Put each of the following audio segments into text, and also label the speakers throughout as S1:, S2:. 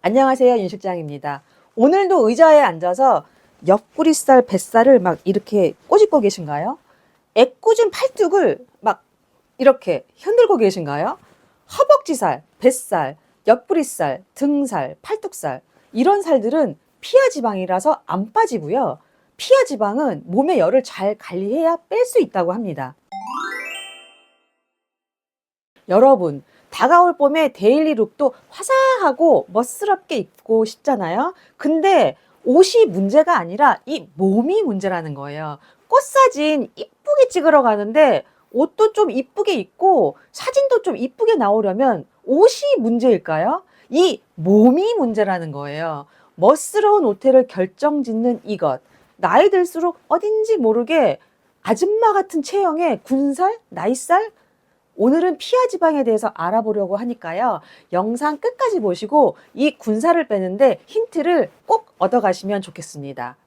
S1: 안녕하세요. 윤 실장입니다. 오늘도 의자에 앉아서 옆구리살, 뱃살을 막 이렇게 꼬집고 계신가요? 애꿎은 팔뚝을 막 이렇게 흔들고 계신가요? 허벅지살, 뱃살, 옆구리살, 등살, 팔뚝살 이런 살들은 피하 지방이라서 안 빠지고요. 피하 지방은 몸의 열을 잘 관리해야 뺄 수 있다고 합니다. 여러분, 다가올 봄에 데일리룩도 화사하고 멋스럽게 입고 싶잖아요. 근데 옷이 문제가 아니라 이 몸이 문제라는 거예요. 꽃사진 이쁘게 찍으러 가는데 옷도 좀 이쁘게 입고 사진도 좀 이쁘게 나오려면 옷이 문제일까요? 이 몸이 문제라는 거예요. 멋스러운 옷태를 결정짓는 이것. 나이 들수록 어딘지 모르게 아줌마 같은 체형에 군살, 나이살, 오늘은 피하 지방에 대해서 알아보려고 하니까요. 영상 끝까지 보시고 이 군살을 빼는데 힌트를 꼭 얻어가시면 좋겠습니다.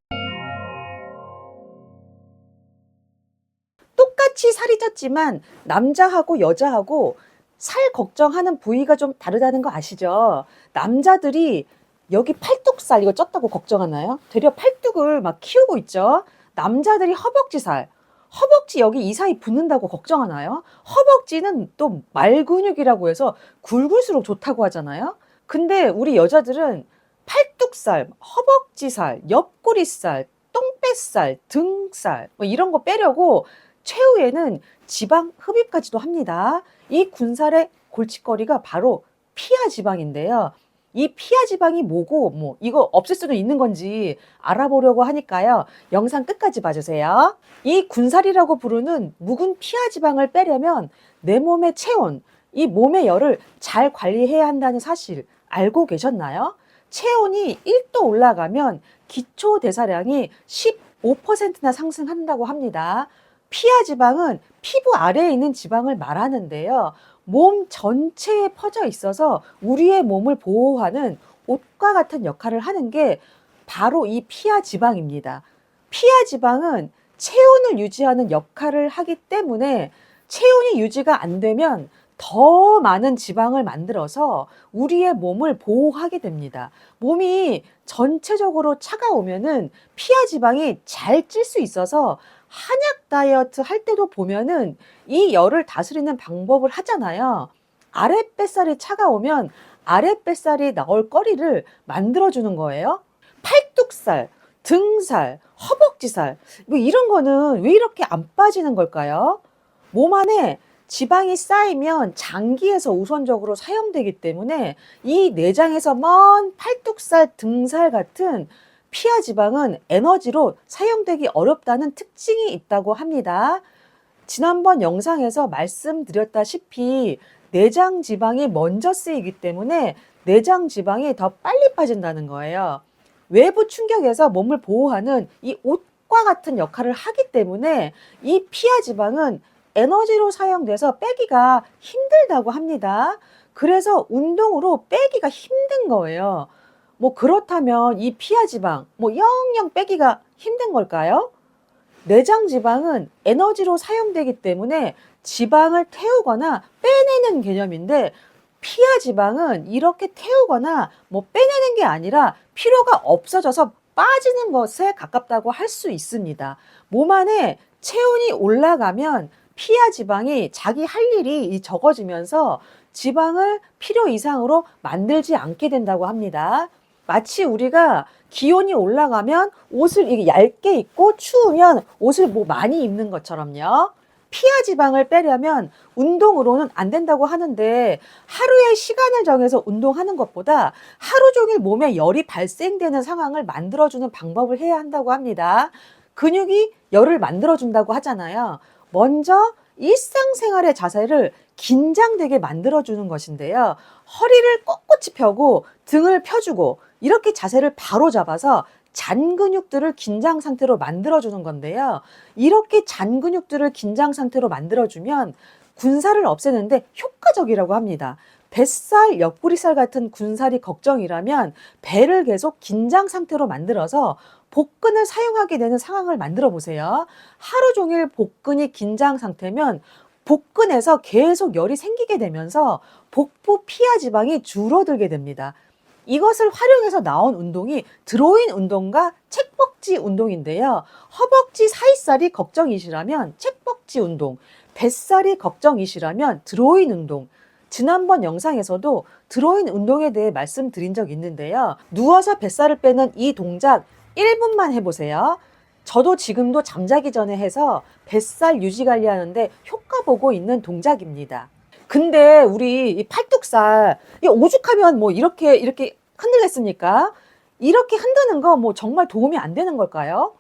S1: 똑같이 살이 쪘지만 남자하고 여자하고 살 걱정하는 부위가 좀 다르다는 거 아시죠? 남자들이 여기 팔뚝살 이거 쪘다고 걱정하나요? 되려 팔뚝을 막 키우고 있죠. 남자들이 허벅지살, 허벅지 여기 이 사이 붙는다고 걱정하나요? 허벅지는 또 말근육이라고 해서 굵을수록 좋다고 하잖아요. 근데 우리 여자들은 팔뚝살, 허벅지살, 옆구리살, 똥뱃살, 등살 뭐 이런 거 빼려고 최후에는 지방 흡입까지도 합니다. 이 군살의 골칫거리가 바로 피하 지방인데요. 이 피하 지방이 뭐고 뭐 이거 없앨 수도 있는 건지 알아보려고 하니까요. 영상 끝까지 봐주세요. 이 군살이라고 부르는 묵은 피하 지방을 빼려면 내 몸의 체온, 이 몸의 열을 잘 관리해야 한다는 사실 알고 계셨나요? 체온이 1도 올라가면 기초 대사량이 15%나 상승한다고 합니다. 피하 지방은 피부 아래에 있는 지방을 말하는데요. 몸 전체에 퍼져 있어서 우리의 몸을 보호하는 옷과 같은 역할을 하는 게 바로 이 피하 지방입니다. 피하 지방은 체온을 유지하는 역할을 하기 때문에 체온이 유지가 안 되면 더 많은 지방을 만들어서 우리의 몸을 보호하게 됩니다. 몸이 전체적으로 차가우면은 피하 지방이 잘 찔 수 있어서 한약 다이어트 할 때도 보면은 이 열을 다스리는 방법을 하잖아요. 아랫뱃살이 차가우면 아랫뱃살이 나올 거리를 만들어주는 거예요. 팔뚝살, 등살, 허벅지살, 뭐 이런 거는 왜 이렇게 안 빠지는 걸까요? 몸 안에 지방이 쌓이면 장기에서 우선적으로 사용되기 때문에 이 내장에서 먼 팔뚝살, 등살 같은 피하 지방은 에너지로 사용되기 어렵다는 특징이 있다고 합니다. 지난번 영상에서 말씀드렸다시피 내장 지방이 먼저 쓰이기 때문에 내장 지방이 더 빨리 빠진다는 거예요. 외부 충격에서 몸을 보호하는 이 옷과 같은 역할을 하기 때문에 이 피하 지방은 에너지로 사용돼서 빼기가 힘들다고 합니다. 그래서 운동으로 빼기가 힘든 거예요. 뭐 그렇다면 이 피하 지방, 뭐 영영 빼기가 힘든 걸까요? 내장 지방은 에너지로 사용되기 때문에 지방을 태우거나 빼내는 개념인데 피하 지방은 이렇게 태우거나 뭐 빼내는 게 아니라 필요가 없어져서 빠지는 것에 가깝다고 할 수 있습니다. 몸 안에 체온이 올라가면 피하 지방이 자기 할 일이 적어지면서 지방을 필요 이상으로 만들지 않게 된다고 합니다. 마치 우리가 기온이 올라가면 옷을 이게 얇게 입고 추우면 옷을 뭐 많이 입는 것처럼요. 피하 지방을 빼려면 운동으로는 안 된다고 하는데 하루에 시간을 정해서 운동하는 것보다 하루 종일 몸에 열이 발생되는 상황을 만들어주는 방법을 해야 한다고 합니다. 근육이 열을 만들어준다고 하잖아요. 먼저 일상생활의 자세를 긴장되게 만들어주는 것인데요. 허리를 꼿꼿이 펴고 등을 펴주고 이렇게 자세를 바로 잡아서 잔 근육들을 긴장 상태로 만들어주는 건데요. 이렇게 잔 근육들을 긴장 상태로 만들어주면 군살을 없애는데 효과적이라고 합니다. 뱃살, 옆구리살 같은 군살이 걱정이라면 배를 계속 긴장 상태로 만들어서 복근을 사용하게 되는 상황을 만들어 보세요. 하루 종일 복근이 긴장 상태면 복근에서 계속 열이 생기게 되면서 복부 피하 지방이 줄어들게 됩니다. 이것을 활용해서 나온 운동이 드로인 운동과 책벅지 운동인데요. 허벅지 사이살이 걱정이시라면 책벅지 운동, 뱃살이 걱정이시라면 드로인 운동. 지난번 영상에서도 드로인 운동에 대해 말씀드린 적 있는데요. 누워서 뱃살을 빼는 이 동작 1분만 해보세요. 저도 지금도 잠자기 전에 해서 뱃살 유지 관리하는데 효과 보고 있는 동작입니다. 근데 우리 이 팔뚝살, 이 오죽하면 뭐 이렇게 흔들겠습니까? 이렇게 흔드는 거 뭐 정말 도움이 안 되는 걸까요?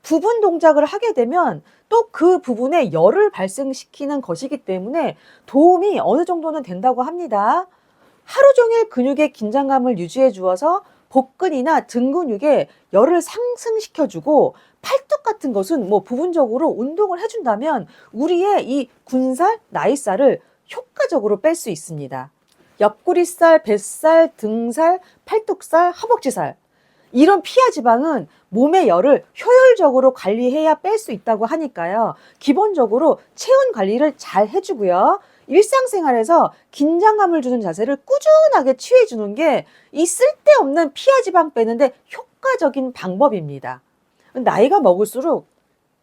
S1: 부분 동작을 하게 되면 또 그 부분에 열을 발생시키는 것이기 때문에 도움이 어느 정도는 된다고 합니다. 하루 종일 근육의 긴장감을 유지해 주어서 복근이나 등 근육에 열을 상승시켜 주고 팔뚝 같은 것은 뭐 부분적으로 운동을 해준다면 우리의 이 군살, 나이살을 효과적으로 뺄 수 있습니다. 옆구리살, 뱃살, 등살, 팔뚝살, 허벅지살 이런 피하 지방은 몸의 열을 효율적으로 관리해야 뺄 수 있다고 하니까요. 기본적으로 체온 관리를 잘 해주고요. 일상생활에서 긴장감을 주는 자세를 꾸준하게 취해주는 게 이 쓸데없는 피하 지방 빼는데 효과적인 방법입니다. 나이가 먹을수록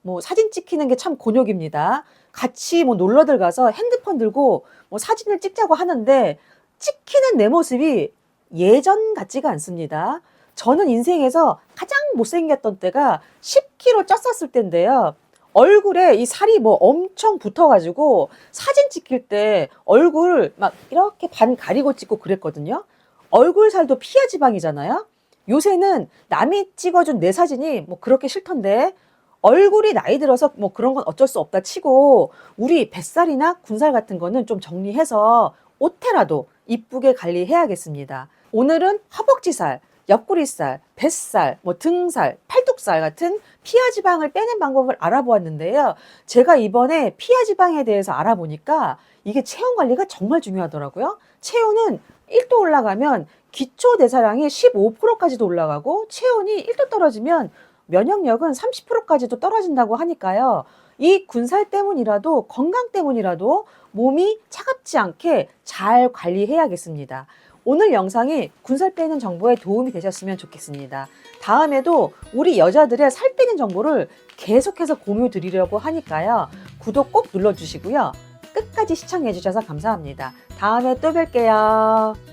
S1: 뭐 사진 찍히는 게 참 곤욕입니다. 같이 뭐 놀러들 가서 핸드폰 들고 뭐 사진을 찍자고 하는데 찍히는 내 모습이 예전 같지가 않습니다. 저는 인생에서 가장 못생겼던 때가 10kg 쪘었을 때인데요. 얼굴에 이 살이 뭐 엄청 붙어가지고 사진 찍힐 때 얼굴 막 이렇게 반 가리고 찍고 그랬거든요. 얼굴 살도 피하 지방이잖아요. 요새는 남이 찍어준 내 사진이 뭐 그렇게 싫던데 얼굴이 나이 들어서 뭐 그런 건 어쩔 수 없다 치고 우리 뱃살이나 군살 같은 거는 좀 정리해서 옷태라도 이쁘게 관리해야겠습니다. 오늘은 허벅지살, 옆구리살, 뱃살, 뭐 등살, 팔뚝살 같은 피하 지방을 빼는 방법을 알아보았는데요. 제가 이번에 피하 지방에 대해서 알아보니까 이게 체온 관리가 정말 중요하더라고요. 체온은 1도 올라가면 기초 대사량이 15%까지도 올라가고 체온이 1도 떨어지면 면역력은 30%까지도 떨어진다고 하니까요. 이 군살 때문이라도 건강 때문이라도 몸이 차갑지 않게 잘 관리해야겠습니다. 오늘 영상이 군살 빼는 정보에 도움이 되셨으면 좋겠습니다. 다음에도 우리 여자들의 살 빼는 정보를 계속해서 공유 드리려고 하니까요. 구독 꼭 눌러주시고요. 끝까지 시청해 주셔서 감사합니다. 다음에 또 뵐게요.